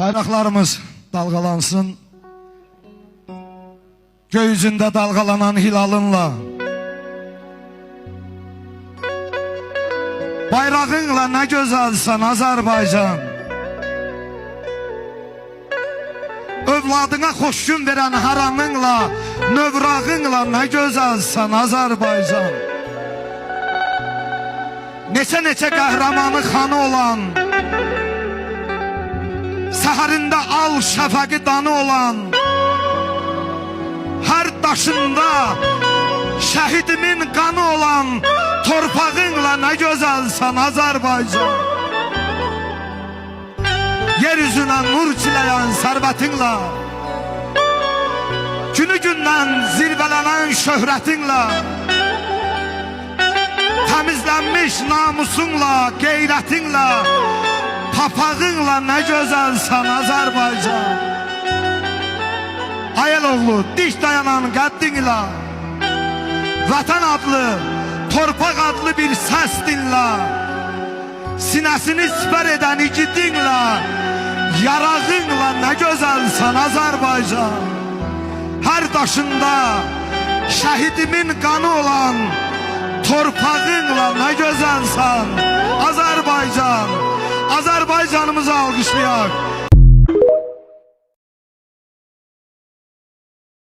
Bayraqlarımız dalgalansın, göy üzündə dalgalanan hilalınla. Bayrağınla nə gözəlsən Azərbaycan. Övladına xoş gün verən haramınla, növrağınla nə gözəlsən Azərbaycan. Neçə qəhrəmanı xanı olan, səhərində al şəfəqi danı olan, hər daşında şəhidimin qanı olan torpağınla nə gözəlsən Azərbaycan. Yeryüzünə nur çiləyən sərvətinlə, günü gündən zirvələnən şöhrətinlə, təmizlənmiş namusunla, qeyrətinlə, papağınla nə gözəlsən Azərbaycan. Ayəloğlu dik dayanan qəddinlə, vətən adlı, torpaq adlı bir səs dinlə, sinəsini sipər edən igidinlə, yarağınla nə gözəlsən Azərbaycan. Hər daşında şəhidimin qanı olan torpağınla nə gözəlsən Azərbaycan. Azərbaycanımızı alqışlayaq.